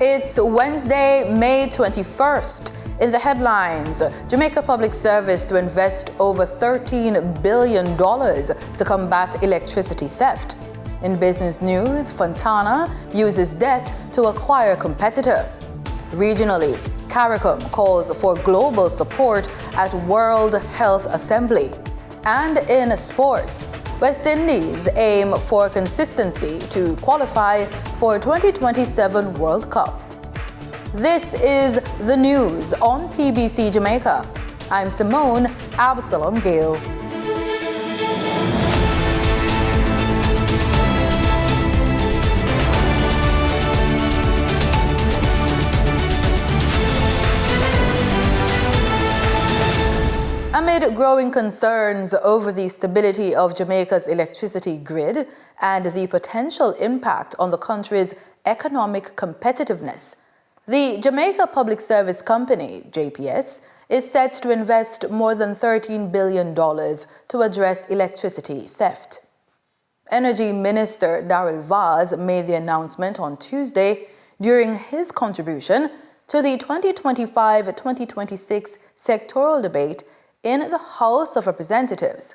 It's Wednesday, May 21st. In the headlines, Jamaica Public Service to invest over $13 billion to combat electricity theft. In business news, Fontana uses debt to acquire competitor. Regionally, CARICOM calls for global support at World Health Assembly. And in sports, West Indies aim for consistency to qualify for 2027 World Cup. This is the news on PBC Jamaica. I'm Simone Absalom Gale. Amid growing concerns over the stability of Jamaica's electricity grid and the potential impact on the country's economic competitiveness, the Jamaica Public Service Company, JPS, is set to invest more than $13 billion to address electricity theft. Energy Minister Darrell Vaz made the announcement on Tuesday during his contribution to the 2025-2026 sectoral debate in the House of Representatives.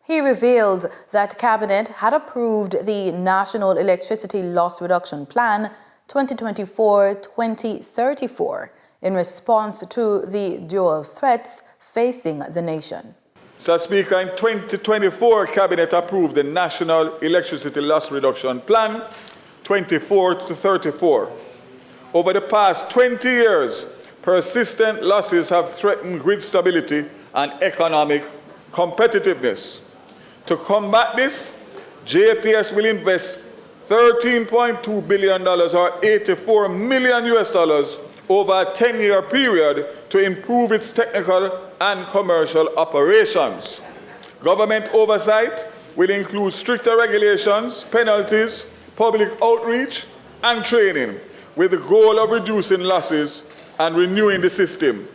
He revealed that Cabinet had approved the National Electricity Loss Reduction Plan 2024-2034 in response to the dual threats facing the nation. Sir Speaker, in 2024, Cabinet approved the National Electricity Loss Reduction Plan 24-34. Over the past 20 years, persistent losses have threatened grid stability and economic competitiveness. To combat this, JPS will invest $13.2 billion or $84 million over a 10-year period to improve its technical and commercial operations. Government oversight will include stricter regulations, penalties, public outreach, and training, with the goal of reducing losses and renewing the system.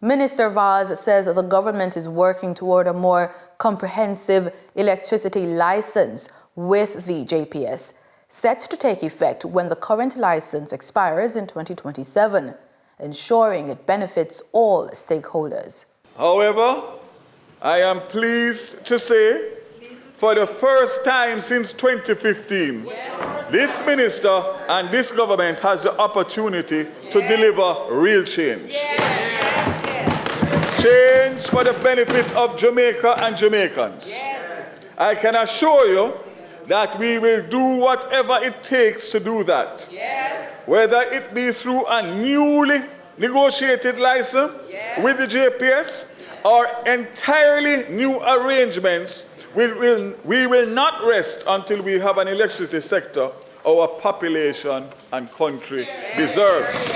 Minister Vaz says the government is working toward a more comprehensive electricity license with the JPS, set to take effect when the current license expires in 2027, ensuring it benefits all stakeholders. However, I am pleased to say, for the first time since 2015, this minister and this government has the opportunity to deliver real change. Change for the benefit of Jamaica and Jamaicans. I can assure you that we will do whatever it takes to do that. Whether it be through a newly negotiated license with the JPS or entirely new arrangements, we will not rest until we have an electricity sector our population and country deserves.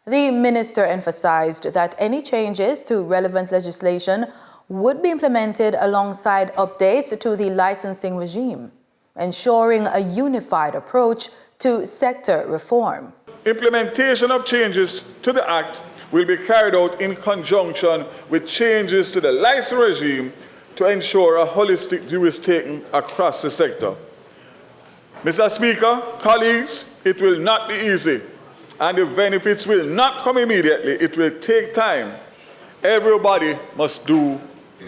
The minister emphasized that any changes to relevant legislation would be implemented alongside updates to the licensing regime, ensuring a unified approach to sector reform. Implementation of changes to the Act will be carried out in conjunction with changes to the license regime to ensure a holistic view is taken across the sector. Mr. Speaker, colleagues, it will not be easy, and the benefits will not come immediately. It will take time. Everybody must do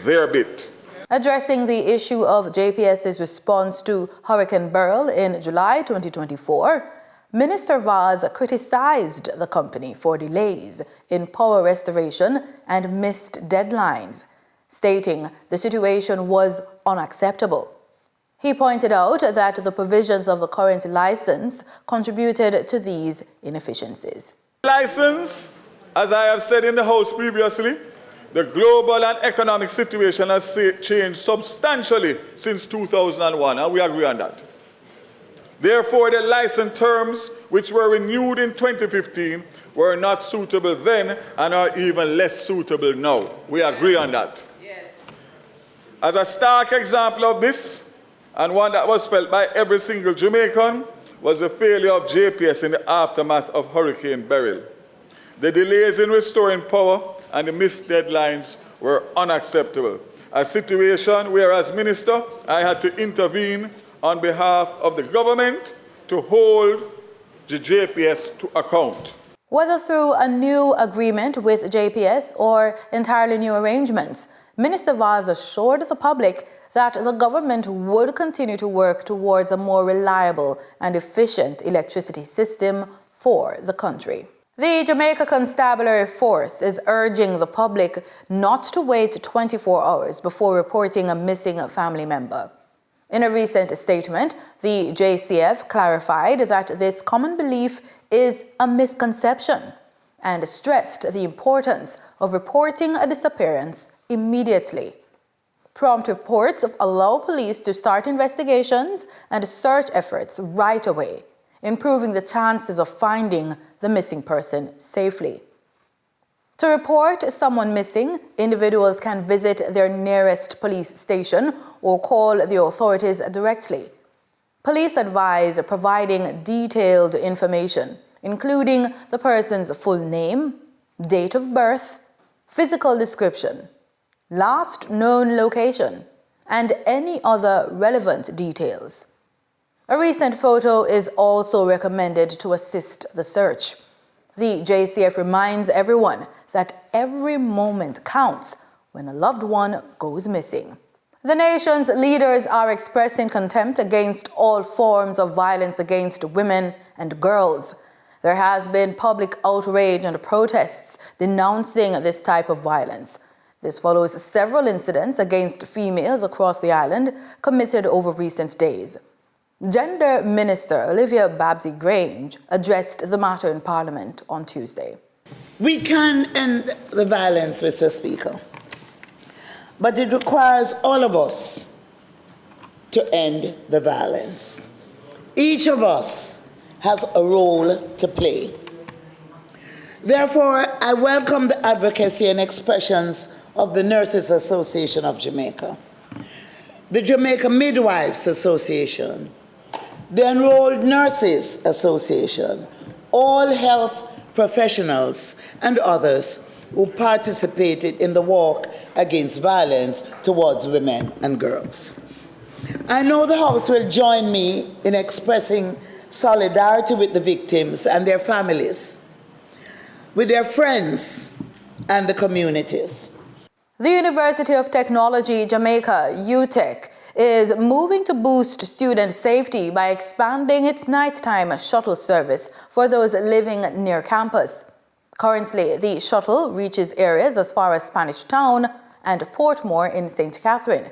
their bit. Addressing the issue of JPS's response to Hurricane Beryl in July 2024, Minister Vaz criticized the company for delays in power restoration and missed deadlines, stating the situation was unacceptable. He pointed out that the provisions of the current license contributed to these inefficiencies. License, as I have said in the House previously, the global and economic situation has changed substantially since 2001, and we agree on that. Therefore, the license terms, which were renewed in 2015, were not suitable then and are even less suitable now. We agree on that. Yes. As a stark example of this, and one that was felt by every single Jamaican, was the failure of JPS in the aftermath of Hurricane Beryl. The delays in restoring power and the missed deadlines were unacceptable. A situation where, as minister, I had to intervene on behalf of the government to hold the JPS to account. Whether through a new agreement with JPS or entirely new arrangements, Minister Vaz assured the public that the government would continue to work towards a more reliable and efficient electricity system for the country. The Jamaica Constabulary Force is urging the public not to wait 24 hours before reporting a missing family member. In a recent statement, the JCF clarified that this common belief is a misconception and stressed the importance of reporting a disappearance immediately. Prompt reports allow police to start investigations and search efforts right away, improving the chances of finding the missing person safely. To report someone missing, individuals can visit their nearest police station or call the authorities directly. Police advise providing detailed information, including the person's full name, date of birth, physical description, last known location, and any other relevant details. A recent photo is also recommended to assist the search. The JCF reminds everyone that every moment counts when a loved one goes missing. The nation's leaders are expressing contempt against all forms of violence against women and girls. There has been public outrage and protests denouncing this type of violence. This follows several incidents against females across the island committed over recent days. Gender Minister Olivia Babsy-Grange addressed the matter in Parliament on Tuesday. We can end the violence, Mr. Speaker, but it requires all of us to end the violence. Each of us has a role to play. Therefore, I welcome the advocacy and expressions of the Nurses Association of Jamaica, the Jamaica Midwives Association, the Enrolled Nurses Association, all health professionals and others who participated in the walk against violence towards women and girls. I know the House will join me in expressing solidarity with the victims and their families, with their friends and the communities. The University of Technology Jamaica, UTech, is moving to boost student safety by expanding its nighttime shuttle service for those living near campus. Currently, the shuttle reaches areas as far as Spanish Town and Portmore in St. Catherine.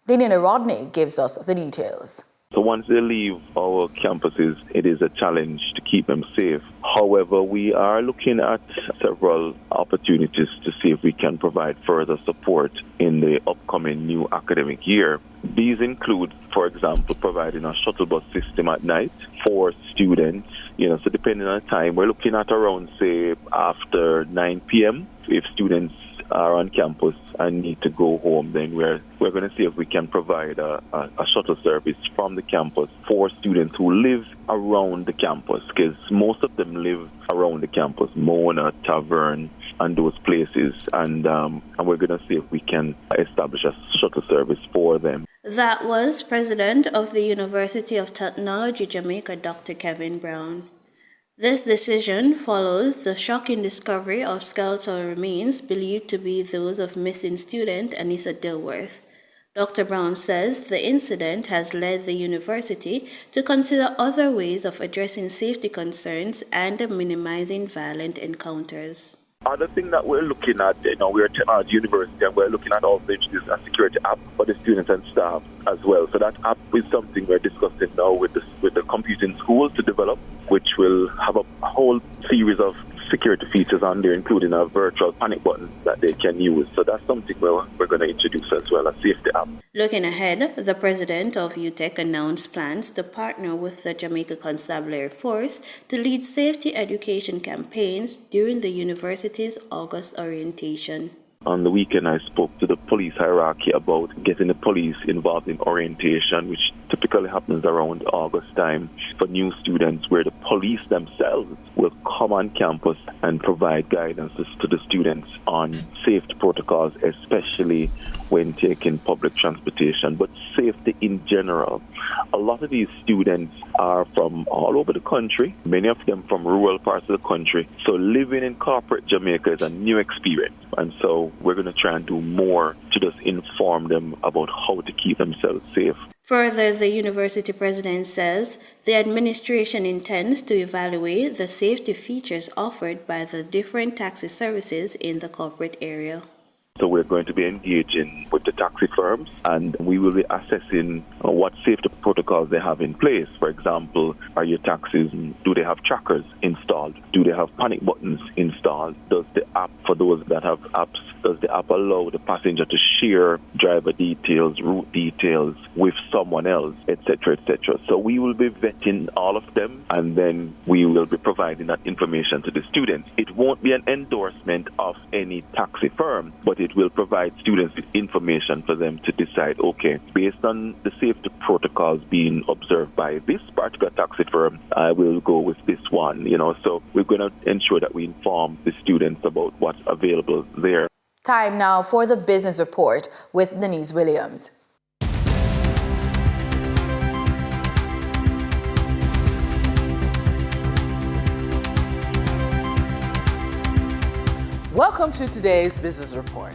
Denina Rodney gives us the details. So once they leave our campuses, it is a challenge to keep them safe. However, we are looking at several opportunities to see if we can provide further support in the upcoming new academic year. These include, for example, providing a shuttle bus system at night for students. So depending on the time, we're looking at around, say, after 9 p.m. If students are on campus and need to go home, then we're going to see if we can provide a shuttle service from the campus for students who live around the campus, because most of them live around the campus, Mona, Tavern, and those places, and we're going to see if we can establish a shuttle service for them. That was President of the University of Technology Jamaica, Dr. Kevin Brown. This decision follows the shocking discovery of skeletal remains believed to be those of missing student Anissa Dilworth. Dr. Brown says the incident has led the university to consider other ways of addressing safety concerns and minimizing violent encounters. Other thing that we're looking at, we're a technology university and we're looking at also introducing a security app for the students and staff as well. So that app is something we're discussing now with the computing school to develop, which will have a whole series of security features on there, including a virtual panic button that they can use. So that's something we're going to introduce as well, a safety app. Looking ahead, the president of UTech announced plans to partner with the Jamaica Constabulary Force to lead safety education campaigns during the university's August orientation. On the weekend, I spoke to the police hierarchy about getting the police involved in orientation, which typically happens around August time for new students, where the police themselves will come on campus and provide guidance to the students on safety protocols, especially when taking public transportation, but safety in general. A lot of these students are from all over the country, many of them from rural parts of the country. So living in corporate Jamaica is a new experience. And so we're going to try and do more to just inform them about how to keep themselves safe. Further, the university president says the administration intends to evaluate the safety features offered by the different taxi services in the corporate area. So we're going to be engaging with the taxi firms, and we will be assessing what safety protocols they have in place. For example, are your taxis, do they have trackers installed? Do they have panic buttons installed? Does the app, for those that have apps, does the app allow the passenger to share driver details, route details with someone else, etc., etc.? So we will be vetting all of them, and then we will be providing that information to the students. It won't be an endorsement of any taxi firm, but it will provide students with information for them to decide, okay, based on the safety protocols being observed by this particular taxi firm, I will go with this one, So we're going to ensure that we inform the students about what's available there. Time now for the business report with Denise Williams. Welcome to today's business report.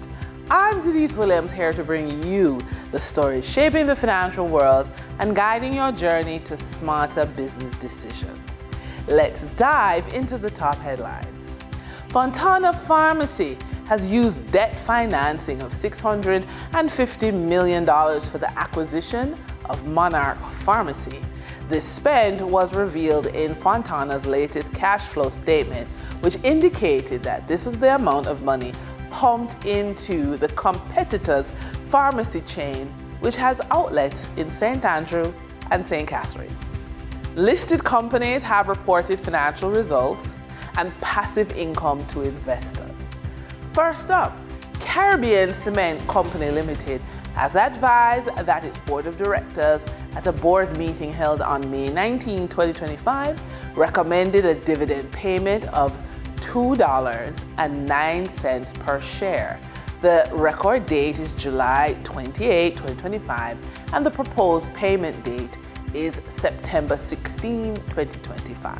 I'm Denise Williams, here to bring you the stories shaping the financial world and guiding your journey to smarter business decisions. Let's dive into the top headlines. Fontana Pharmacy has used debt financing of $650 million for the acquisition of Monarch Pharmacy. This spend was revealed in Fontana's latest cash flow statement, which indicated that this was the amount of money pumped into the competitor's pharmacy chain, which has outlets in St. Andrew and St. Catherine. Listed companies have reported financial results and passive income to investors. First up, Caribbean Cement Company Limited has advised that its board of directors at a board meeting held on May 19, 2025, recommended a dividend payment of $2.09 per share. The record date is July 28, 2025, and the proposed payment date is September 16, 2025.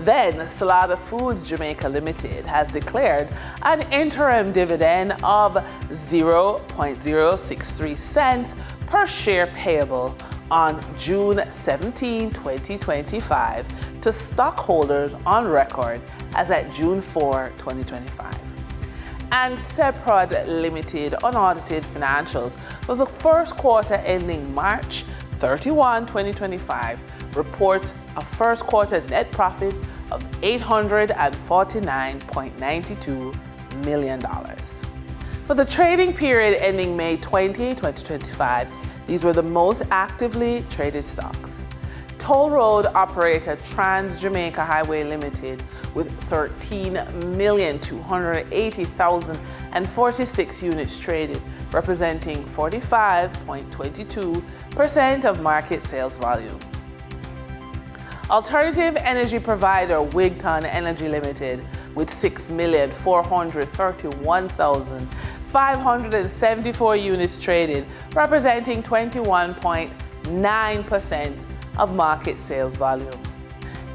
Then, Salada Foods Jamaica Limited has declared an interim dividend of 0.063 cents per share payable on June 17, 2025 to stockholders on record as at June 4, 2025. And Seprod Limited unaudited financials for the first quarter ending March 31, 2025 reports a first quarter net profit of $849.92 million. For the trading period ending May 20, 2025, these were the most actively traded stocks. Toll road operator Trans Jamaica Highway Limited with 13,280,046 units traded, representing 45.22% of market sales volume. Alternative energy provider Wigton Energy Limited with 6,431,574 units traded, representing 21.9% of market sales volume.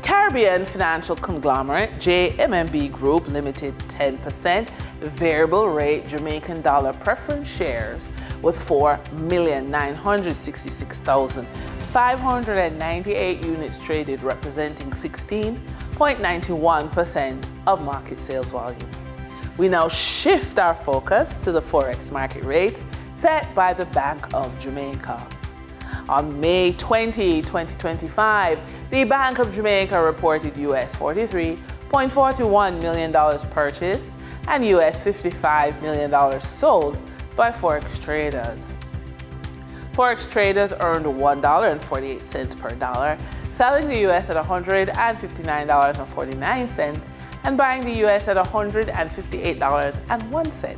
Caribbean financial conglomerate JMMB Group Limited 10% variable rate Jamaican dollar preference shares with 4,966,598 units traded, representing 16.91% of market sales volume. We now shift our focus to the Forex market rates set by the Bank of Jamaica. On May 20, 2025, the Bank of Jamaica reported US $43.41 million purchased and US $55 million sold by Forex traders. Forex traders earned $1.48 per dollar, selling the US at $159.49 and buying the US at $158.01.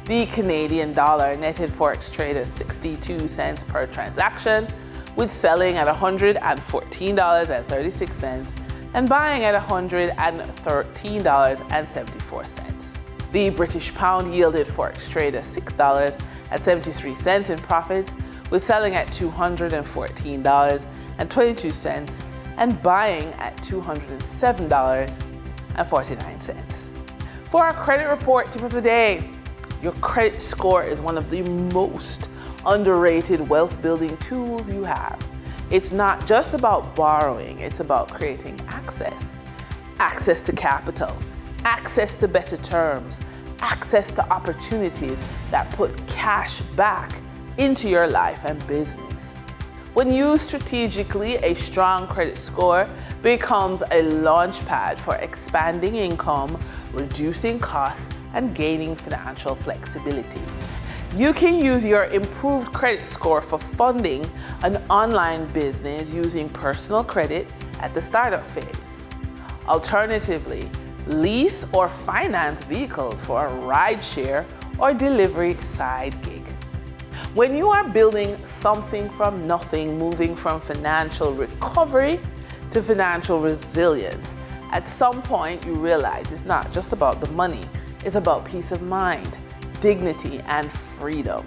The Canadian dollar netted forex trade at 62 cents per transaction, with selling at $114.36 and buying at $113.74. The British pound yielded forex trade at $6.73 in profit, with selling at $214.22 and buying at $207.49. For our credit report tip of the day, your credit score is one of the most underrated wealth building tools you have. It's not just about borrowing, it's about creating access. Access to capital, access to better terms, access to opportunities that put cash back into your life and business. When used strategically, a strong credit score becomes a launchpad for expanding income, reducing costs, and gaining financial flexibility. You can use your improved credit score for funding an online business using personal credit at the startup phase. Alternatively, lease or finance vehicles for a rideshare or delivery side gig. When you are building something from nothing, moving from financial recovery to financial resilience, at some point you realize it's not just about the money, it's about peace of mind, dignity, and freedom.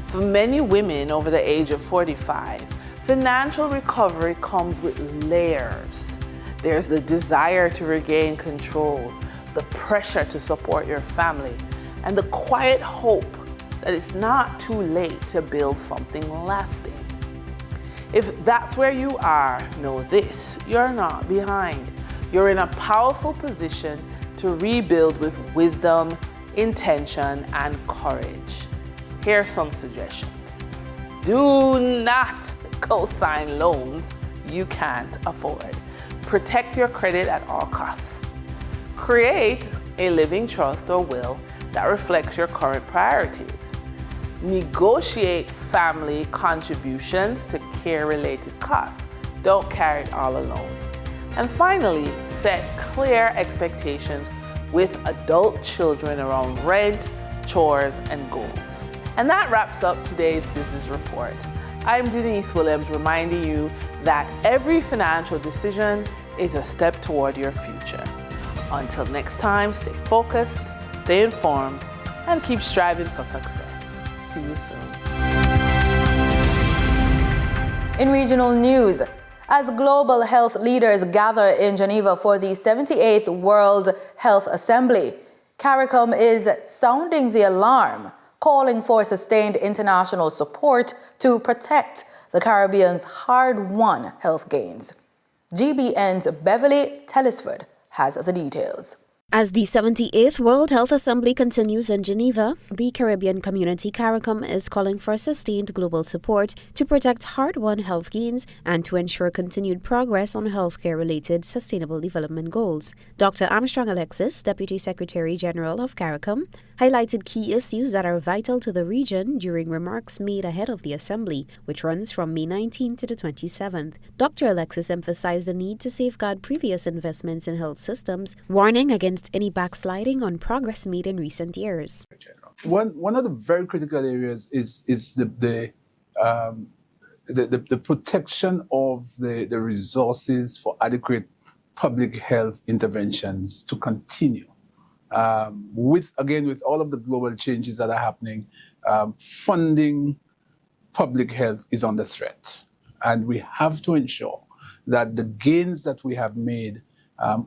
For many women over the age of 45, financial recovery comes with layers. There's the desire to regain control, the pressure to support your family, and the quiet hope that it's not too late to build something lasting. If that's where you are, know this: you're not behind. You're in a powerful position to rebuild with wisdom, intention, and courage. Here are some suggestions. Do not co-sign loans you can't afford. Protect your credit at all costs. Create a living trust or will that reflects your current priorities. Negotiate family contributions to care-related costs. Don't carry it all alone. And finally, set clear expectations with adult children around rent, chores, and goals. And that wraps up today's business report. I'm Denise Williams, reminding you that every financial decision is a step toward your future. Until next time, stay focused, stay informed, and keep striving for success. See you soon. In regional news, as global health leaders gather in Geneva for the 78th World Health Assembly, CARICOM is sounding the alarm, calling for sustained international support to protect the Caribbean's hard-won health gains. GBN's Beverly Tellisford has the details. As the 78th World Health Assembly continues in Geneva, the Caribbean community CARICOM is calling for sustained global support to protect hard-won health gains and to ensure continued progress on healthcare-related sustainable development goals. Dr. Armstrong Alexis, Deputy Secretary General of CARICOM, highlighted key issues that are vital to the region during remarks made ahead of the Assembly, which runs from May 19th to the 27th. Dr. Alexis emphasized the need to safeguard previous investments in health systems, warning against any backsliding on progress made in recent years. One of the very critical areas is the protection of the resources for adequate public health interventions to continue. With all of the global changes that are happening, funding public health is under threat. And we have to ensure that the gains that we have made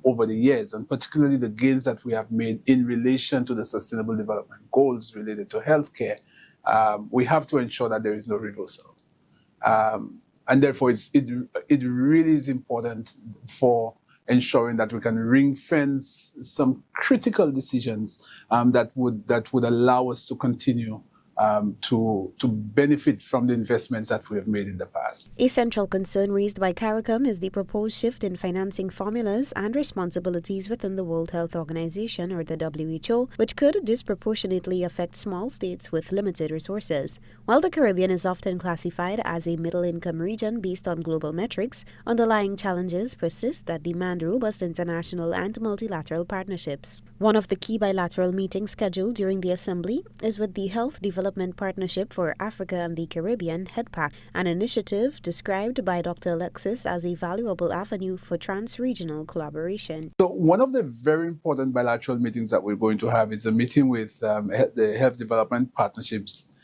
over the years, and particularly the gains that we have made in relation to the Sustainable Development Goals related to healthcare, we have to ensure that there is no reversal. And therefore, it really is important for ensuring that we can ring-fence some critical decisions that would allow us to continue to benefit from the investments that we have made in the past. A central concern raised by CARICOM is the proposed shift in financing formulas and responsibilities within the World Health Organization, or the WHO, which could disproportionately affect small states with limited resources. While the Caribbean is often classified as a middle-income region based on global metrics, underlying challenges persist that demand robust international and multilateral partnerships. One of the key bilateral meetings scheduled during the Assembly is with the Health Development Partnership for Africa and the Caribbean, HEDPAC, an initiative described by Dr. Alexis as a valuable avenue for trans-regional collaboration. So one of the very important bilateral meetings that we're going to have is a meeting with the Health Development Partnerships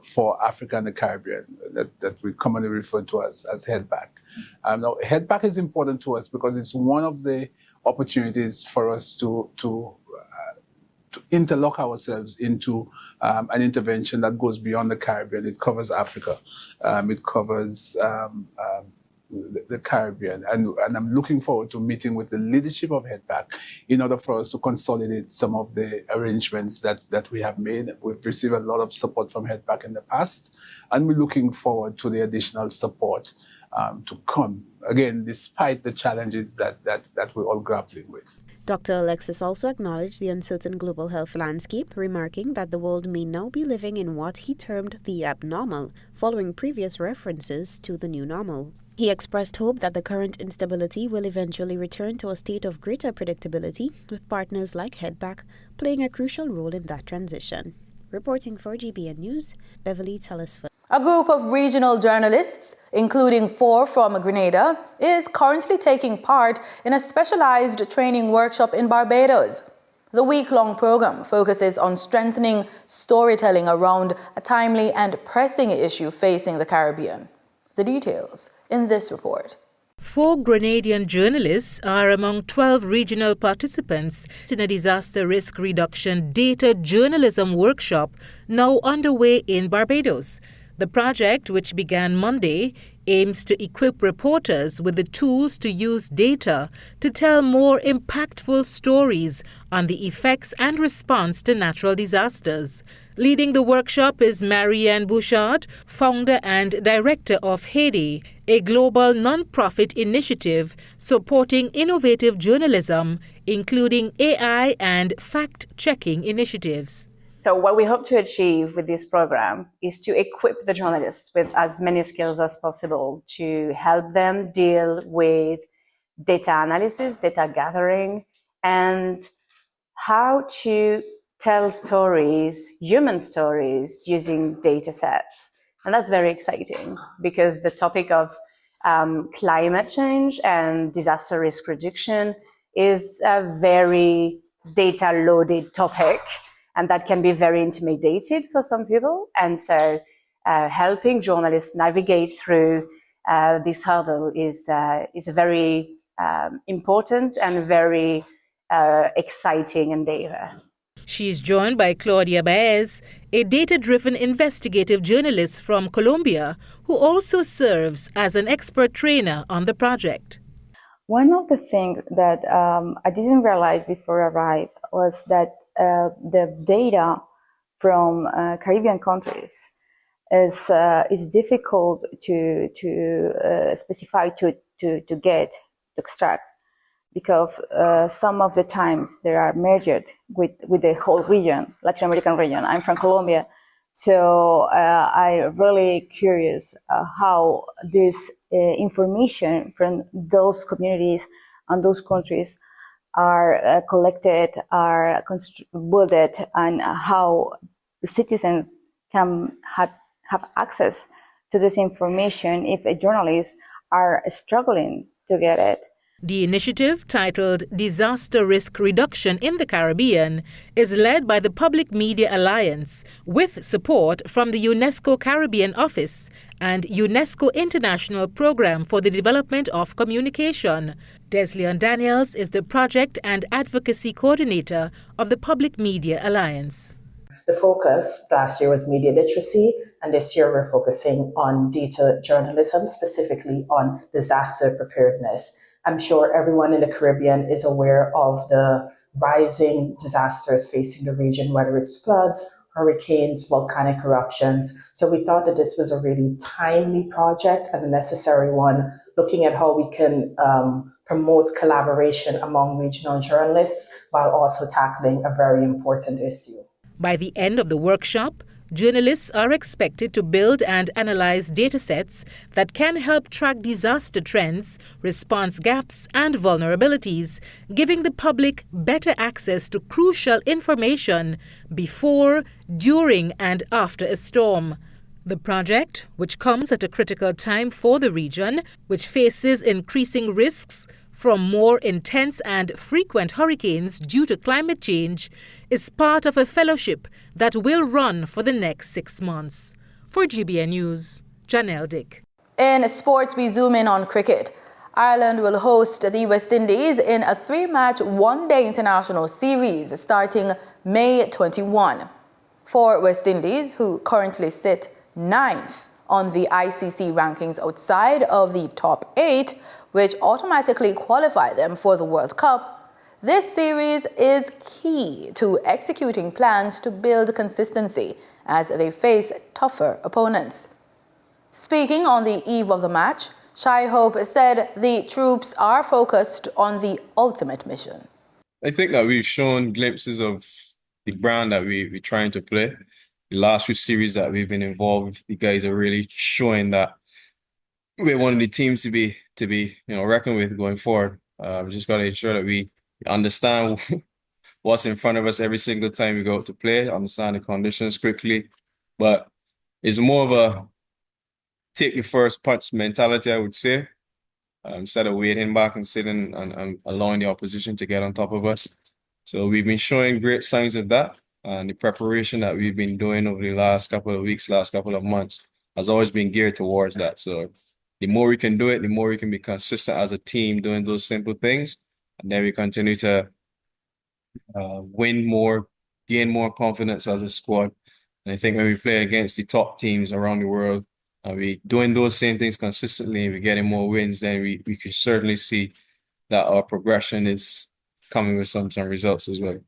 for Africa and the Caribbean that we commonly refer to as HEDPAC. Now, HEDPAC is important to us because it's one of the opportunities for us to interlock ourselves into an intervention that goes beyond the Caribbean. It covers Africa. It covers the Caribbean. And I'm looking forward to meeting with the leadership of HEDPAC in order for us to consolidate some of the arrangements that we have made. We've received a lot of support from HEDPAC in the past, and we're looking forward to the additional support to come, again, despite the challenges that we're all grappling with. Dr. Alexis also acknowledged the uncertain global health landscape, remarking that the world may now be living in what he termed the abnormal, following previous references to the new normal. He expressed hope that the current instability will eventually return to a state of greater predictability, with partners like HEDPAC playing a crucial role in that transition. Reporting for GBN News, Beverly Telesford. A group of regional journalists, including 4 from Grenada, is currently taking part in a specialized training workshop in Barbados. The week-long program focuses on strengthening storytelling around a timely and pressing issue facing the Caribbean. The details in this report. 4 Grenadian journalists are among 12 regional participants in a disaster risk reduction data journalism workshop now underway in Barbados. The project, which began Monday, aims to equip reporters with the tools to use data to tell more impactful stories on the effects and response to natural disasters. Leading the workshop is Marianne Bouchard, founder and director of Haiti, a global non-profit initiative supporting innovative journalism, including AI and fact-checking initiatives. So what we hope to achieve with this program is to equip the journalists with as many skills as possible to help them deal with data analysis, data gathering, and how to tell stories, human stories, using data sets. And that's very exciting because the topic of climate change and disaster risk reduction is a very data-loaded topic, and that can be very intimidated for some people. And so helping journalists navigate through this hurdle is a very important and very exciting endeavor. She's joined by Claudia Baez, a data-driven investigative journalist from Colombia, who also serves as an expert trainer on the project. One of the things that I didn't realize before I arrived was that the data from Caribbean countries is difficult to specify, to get, to extract, because some of the times they are merged with the whole region, Latin American region. I'm from Colombia, so I'm really curious how this information from those communities and those countries are collected, are built, and how citizens can have access to this information if journalists are struggling to get it. The initiative, titled Disaster Risk Reduction in the Caribbean, is led by the Public Media Alliance with support from the UNESCO Caribbean Office and UNESCO International Programme for the Development of Communication. Desleon Daniels is the Project and Advocacy Coordinator of the Public Media Alliance. The focus last year was media literacy, and this year we're focusing on data journalism, specifically on disaster preparedness. I'm sure everyone in the Caribbean is aware of the rising disasters facing the region, whether it's floods, hurricanes, volcanic eruptions. So we thought that this was a really timely project and a necessary one, looking at how we can promote collaboration among regional journalists while also tackling a very important issue. By the end of the workshop, journalists are expected to build and analyze datasets that can help track disaster trends, response gaps, and vulnerabilities, giving the public better access to crucial information before, during, and after a storm. The project, which comes at a critical time for the region, which faces increasing risks from more intense and frequent hurricanes due to climate change, is part of a fellowship that will run for the next 6 months. For GBN News, Janelle Dick. In sports, we zoom in on cricket. Ireland will host the West Indies in a 3-match one-day international series starting May 21. For West Indies, who currently sit 9th on the ICC rankings outside of the top 8, which automatically qualify them for the World Cup, this series is key to executing plans to build consistency as they face tougher opponents. Speaking on the eve of the match, Shai Hope said the troops are focused on the ultimate mission. I think that we've shown glimpses of the brand that we're trying to play. The last few series that we've been involved with, the guys are really showing that we're one of the teams to be reckoned with going forward. We just got to ensure that we understand what's in front of us every single time we go out to play, understand the conditions quickly. But it's more of a take the first punch mentality, I would say, instead of waiting back and sitting and allowing the opposition to get on top of us. So we've been showing great signs of that, and the preparation that we've been doing over the last couple of weeks, last couple of months, has always been geared towards that. So the more we can do it, the more we can be consistent as a team doing those simple things. And then we continue to win more, gain more confidence as a squad. And I think when we play against the top teams around the world, and we doing those same things consistently, and we're getting more wins, then we can certainly see that our progression is coming with some results as well.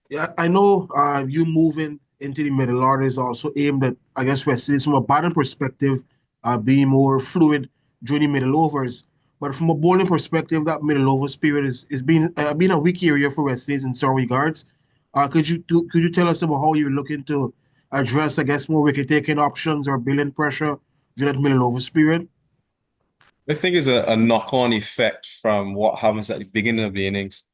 Yeah, I know you moving into the middle order is also aimed at, I guess, West Indies from a batting perspective, being more fluid during the middle overs. But from a bowling perspective, that middle over period is being a weak area for West Indies in some regards. Could you tell us about how you're looking to address, I guess, more wicket-taking options or building pressure during that middle over period? I think it's a knock-on effect from what happens at the beginning of the innings.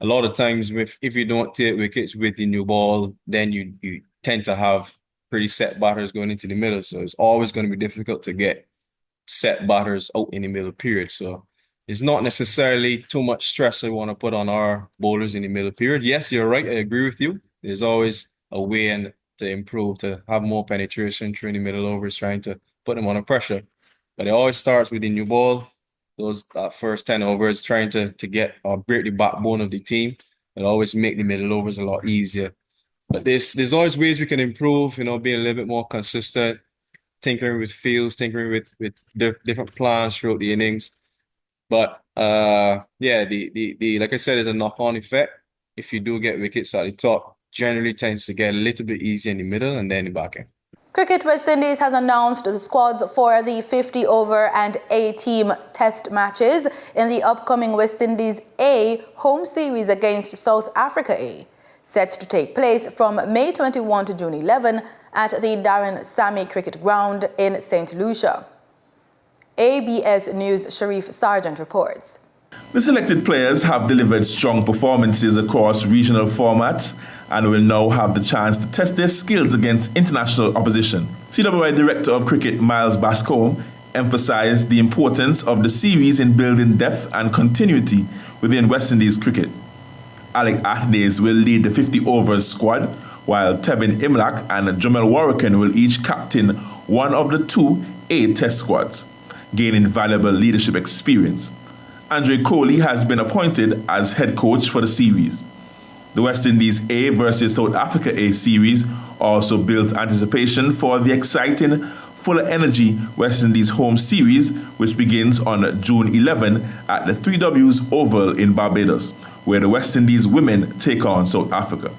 A lot of times, if you don't take wickets with the new ball, then you tend to have pretty set batters going into the middle. So it's always going to be difficult to get set batters out in the middle period. So it's not necessarily too much stress I want to put on our bowlers in the middle period. Yes, you're right. I agree with you. There's always a way to improve, to have more penetration through the middle overs, trying to put them under pressure. But it always starts with the new ball. Those first 10 overs, trying to get or break the backbone of the team. It always make the middle overs a lot easier. But there's always ways we can improve, being a little bit more consistent, tinkering with fields, tinkering with different plans throughout the innings. But the like I said, there's a knock-on effect. If you do get wickets at the top, generally tends to get a little bit easier in the middle and then the back end. Cricket West Indies has announced the squads for the 50-over and A-team test matches in the upcoming West Indies A home series against South Africa A, set to take place from May 21 to June 11 at the Darren Sammy Cricket Ground in St. Lucia. ABS News' Sharif Sargent reports. The selected players have delivered strong performances across regional formats and will now have the chance to test their skills against international opposition. CWI Director of Cricket Miles Bascombe emphasised the importance of the series in building depth and continuity within West Indies cricket. Alec Athnaze will lead the 50-overs squad, while Tevin Imlak and Jamel Warrican will each captain one of the two A-test squads, gaining valuable leadership experience. Andre Coley has been appointed as head coach for the series. The West Indies A versus South Africa A series also built anticipation for the exciting, full of energy West Indies home series, which begins on June 11 at the 3Ws Oval in Barbados, where the West Indies women take on South Africa.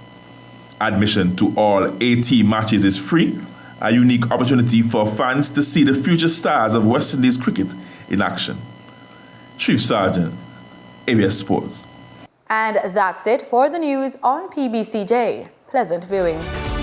Admission to all AT matches is free, a unique opportunity for fans to see the future stars of West Indies cricket in action. Chief Sergeant, ABS Sports. And that's it for the news on PBCJ. Pleasant viewing.